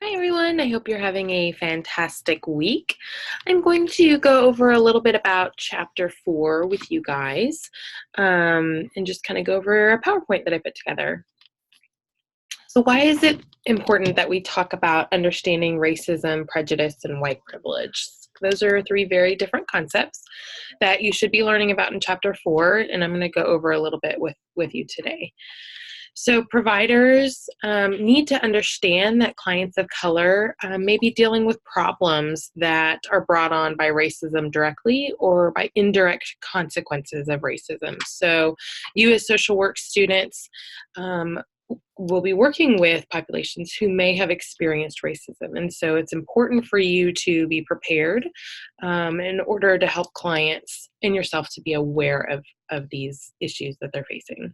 Hi everyone, I hope you're having a fantastic week. I'm going to go over a little bit about chapter 4 with you guys and just kind of go over a PowerPoint that I put together. So why is it important that we talk about understanding racism, prejudice, and white privilege? Those are three very different concepts that you should be learning about in chapter 4, and I'm going to go over a little bit with you today. So providers need to understand that clients of color may be dealing with problems that are brought on by racism directly or by indirect consequences of racism. So you as social work students will be working with populations who may have experienced racism. And so it's important for you to be prepared in order to help clients and yourself to be aware of these issues that they're facing.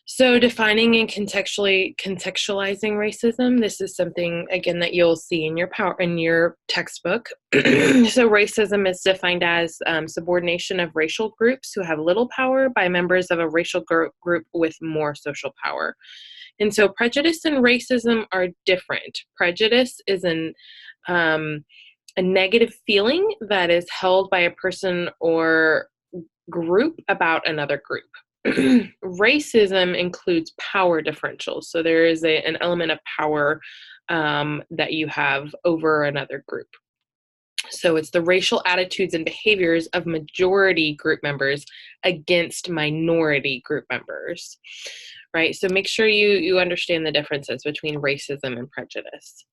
So defining and contextualizing racism, this is something, again, that you'll see in your textbook. So racism is defined as subordination of racial groups who have little power by members of a racial group with more social power. And so prejudice and racism are different. Prejudice is a negative feeling that is held by a person or group about another group. Racism includes power differentials. So there is an element of power that you have over another group. So it's the racial attitudes and behaviors of majority group members against minority group members, right? So make sure you understand the differences between racism and prejudice.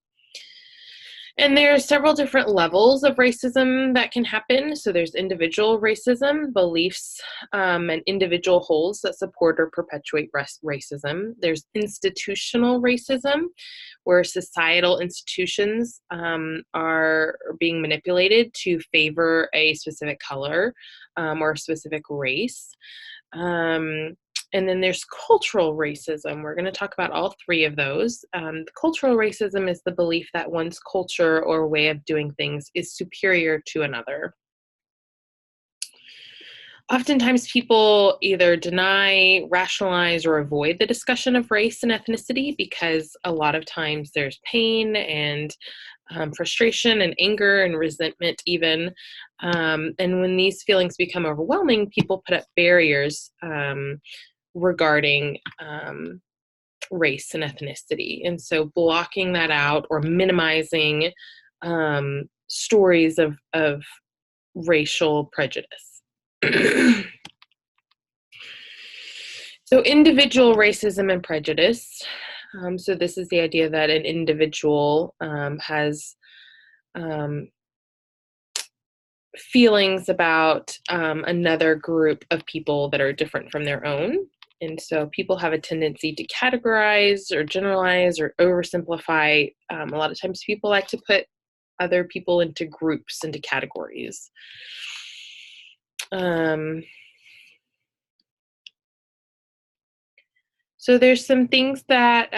And there are several different levels of racism that can happen. So there's individual racism, beliefs, and individual holds that support or perpetuate racism. There's institutional racism, where societal institutions are being manipulated to favor a specific color or a specific race. And then there's cultural racism. We're going to talk about all three of those. Cultural racism is the belief that one's culture or way of doing things is superior to another. Oftentimes people either deny, rationalize, or avoid the discussion of race and ethnicity because a lot of times there's pain and frustration and anger and resentment even. And when these feelings become overwhelming, people put up barriers regarding race and ethnicity. And so blocking that out or minimizing stories of racial prejudice. So individual racism and prejudice. So this is the idea that an individual has feelings about another group of people that are different from their own. And so people have a tendency to categorize or generalize or oversimplify. A lot of times people like to put other people into groups, into categories. So there's some things that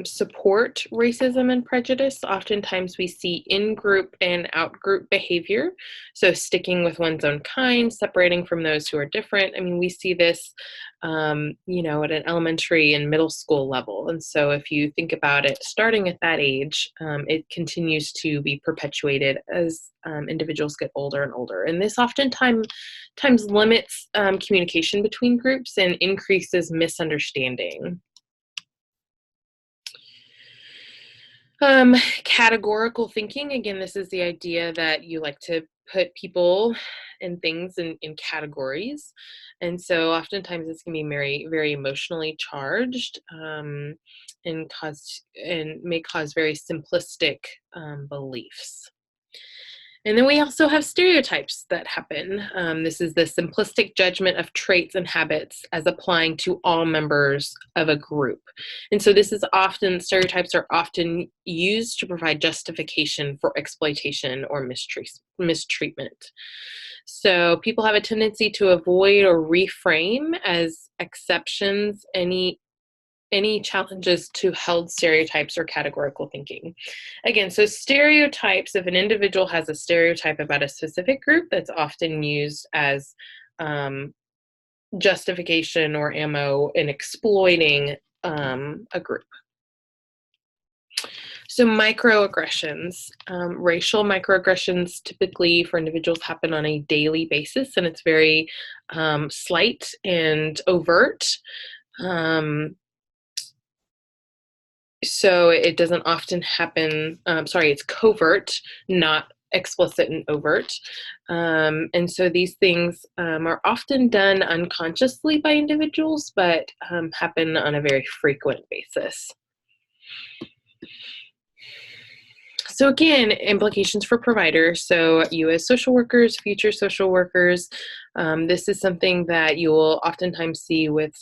support racism and prejudice. Oftentimes we see in-group and out-group behavior. So sticking with one's own kind, separating from those who are different. I mean, we see this, at an elementary and middle school level. And so if you think about it, starting at that age, it continues to be perpetuated as individuals get older and older. And this oftentimes limits communication between groups and increases misunderstanding. Categorical thinking, again, this is the idea that you like to put people and things in categories. And so oftentimes this can be very, very emotionally charged and may cause very simplistic beliefs. And then we also have stereotypes that happen. This is the simplistic judgment of traits and habits as applying to all members of a group. And so stereotypes are often used to provide justification for exploitation or mistreatment. So people have a tendency to avoid or reframe as exceptions any challenges to held stereotypes or categorical thinking. Again, so stereotypes, if an individual has a stereotype about a specific group, that's often used as justification or ammo in exploiting a group. So microaggressions, racial microaggressions typically for individuals happen on a daily basis, and it's very slight and overt. So it doesn't often happen, it's covert, not explicit and overt. And so these things are often done unconsciously by individuals, but happen on a very frequent basis. So again, implications for providers. So you as social workers, future social workers, this is something that you will oftentimes see with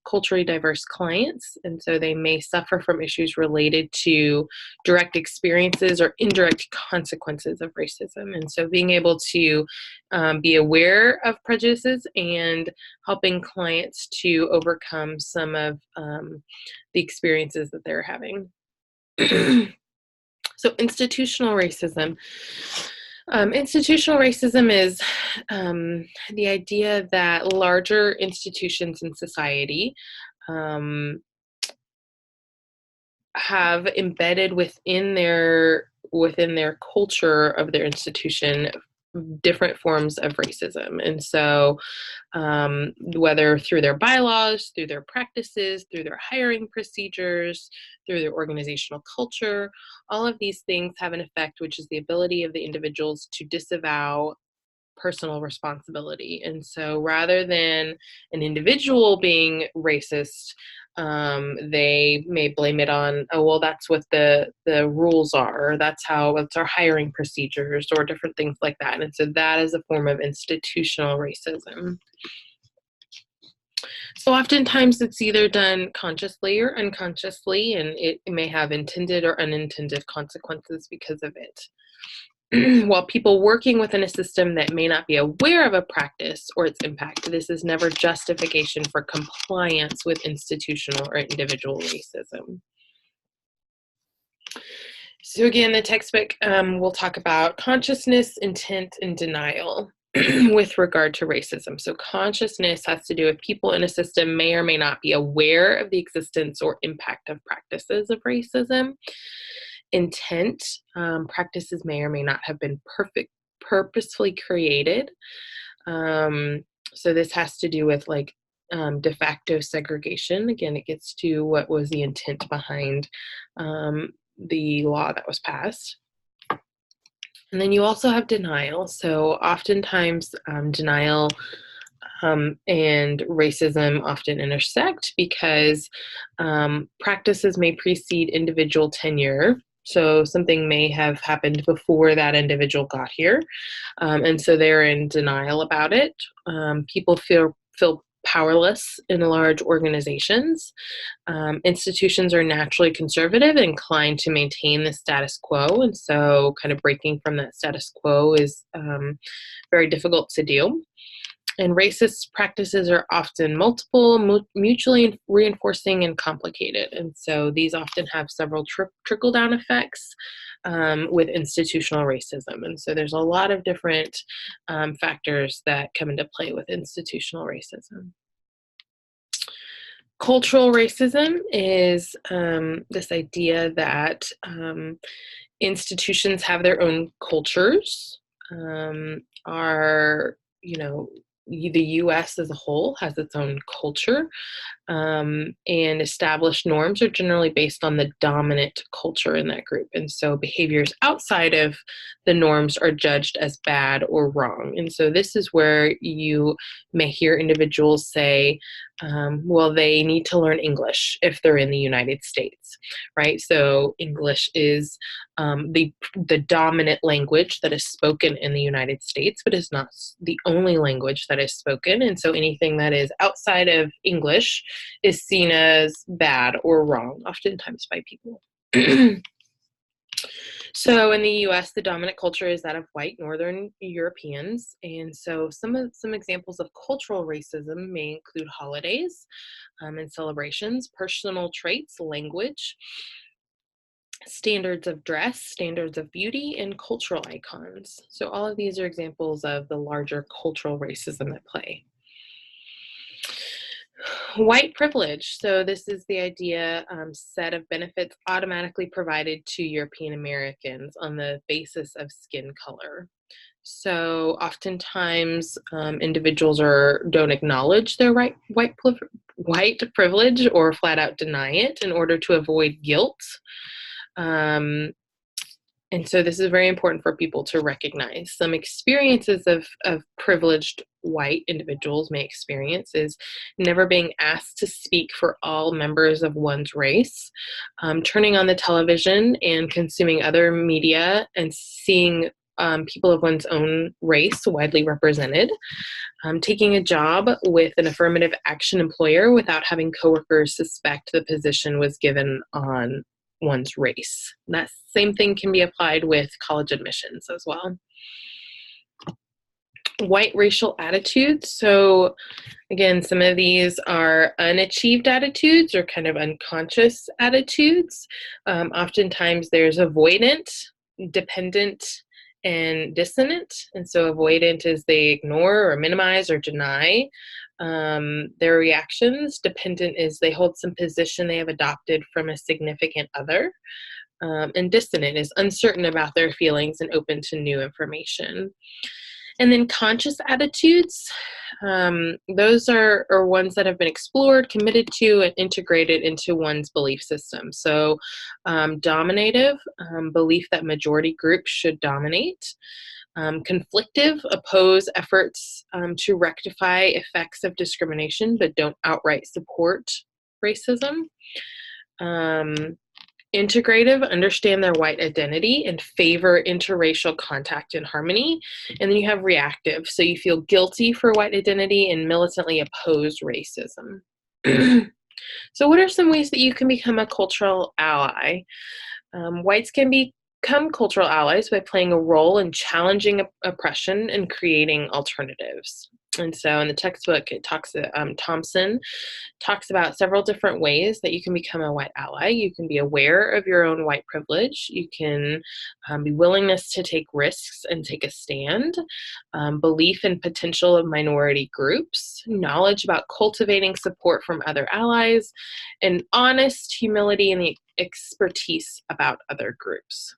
culturally diverse clients. And so they may suffer from issues related to direct experiences or indirect consequences of racism. And so being able to be aware of prejudices and helping clients to overcome some of the experiences that they're having. So institutional racism. Institutional racism is the idea that larger institutions in society have embedded within their culture of their institution different forms of racism. And so whether through their bylaws, through their practices, through their hiring procedures, through their organizational culture, all of these things have an effect, which is the ability of the individuals to disavow personal responsibility. And so rather than an individual being racist, they may blame it on, oh, well, that's what the rules are, or that's our hiring procedures, or different things like that. And so that is a form of institutional racism. So oftentimes it's either done consciously or unconsciously, and it may have intended or unintended consequences because of it. While people working within a system that may not be aware of a practice or its impact, this is never justification for compliance with institutional or individual racism. So again, the textbook will talk about consciousness, intent, and denial with regard to racism. So consciousness has to do with people in a system may or may not be aware of the existence or impact of practices of racism. Intent, practices may or may not have been purposefully created. So this has to do with like de facto segregation. Again, it gets to what was the intent behind the law that was passed. And then you also have denial. So oftentimes denial and racism often intersect because practices may precede individual tenure. So something may have happened before that individual got here. And so they're in denial about it. People feel powerless in large organizations. Institutions are naturally conservative and inclined to maintain the status quo. And so kind of breaking from that status quo is very difficult to do. And racist practices are often multiple, mutually reinforcing, and complicated. And so these often have several trickle-down effects with institutional racism. And so there's a lot of different factors that come into play with institutional racism. Cultural racism is this idea that institutions have their own cultures, the U.S. as a whole has its own culture, and established norms are generally based on the dominant culture in that group. And so behaviors outside of the norms are judged as bad or wrong. And so this is where you may hear individuals say, well, they need to learn English if they're in the United States, right? So English is the dominant language that is spoken in the United States, but is not the only language that is spoken. And so anything that is outside of English is seen as bad or wrong, oftentimes by people. So in the US, the dominant culture is that of white Northern Europeans. And so some examples of cultural racism may include holidays and celebrations, personal traits, language, standards of dress, standards of beauty, and cultural icons. So all of these are examples of the larger cultural racism at play. White privilege. So this is the idea, set of benefits automatically provided to European Americans on the basis of skin color. So oftentimes, individuals don't acknowledge their white privilege or flat out deny it in order to avoid guilt. Um, and so this is very important for people to recognize. Some experiences of privileged white individuals may experience is never being asked to speak for all members of one's race, turning on the television and consuming other media and seeing people of one's own race widely represented, taking a job with an affirmative action employer without having coworkers suspect the position was given on one's race. That same thing can be applied with college admissions as well. White racial attitudes. So again, some of these are unachieved attitudes or kind of unconscious attitudes. Oftentimes there's avoidant, dependent, and dissonant. And so avoidant is they ignore or minimize or deny their reactions. Dependent is they hold some position they have adopted from a significant other. And dissonant is uncertain about their feelings and open to new information. And then conscious attitudes, those are ones that have been explored, committed to, and integrated into one's belief system. So dominative, belief that majority groups should dominate. Conflictive, oppose efforts to rectify effects of discrimination, but don't outright support racism. Integrative, understand their white identity and favor interracial contact and harmony. And then you have reactive, so you feel guilty for white identity and militantly oppose racism. So what are some ways that you can become a cultural ally? Whites can become cultural allies by playing a role in challenging oppression and creating alternatives. And so in the textbook, Thompson talks about several different ways that you can become a white ally. You can be aware of your own white privilege. You can be willingness to take risks and take a stand, belief in potential of minority groups, knowledge about cultivating support from other allies, and honest humility and the expertise about other groups.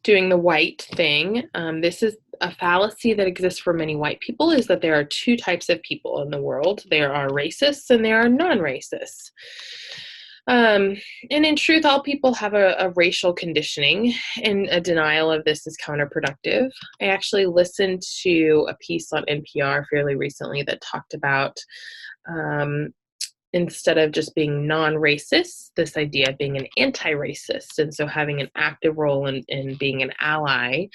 Doing the white thing. This is a fallacy that exists for many white people, is that there are two types of people in the world. There are racists and there are non-racists. And in truth, all people have a racial conditioning, and a denial of this is counterproductive. I actually listened to a piece on NPR fairly recently that talked about instead of just being non-racist, this idea of being an anti-racist, and so having an active role in being an ally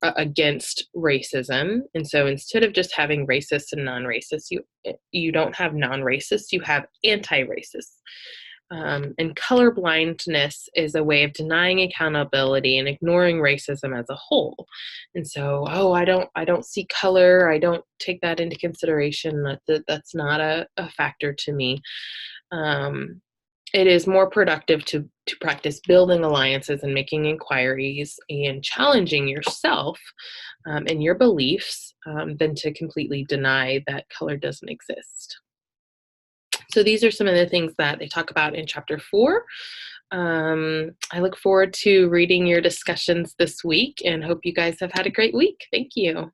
against racism. And so instead of just having racists and non-racists, you don't have non-racists, you have anti-racists. And colorblindness is a way of denying accountability and ignoring racism as a whole. And so, I don't see color. I don't take that into consideration. That's not a factor to me. It is more productive to practice building alliances and making inquiries and challenging yourself and your beliefs than to completely deny that color doesn't exist. So these are some of the things that they talk about in chapter 4. I look forward to reading your discussions this week and hope you guys have had a great week. Thank you.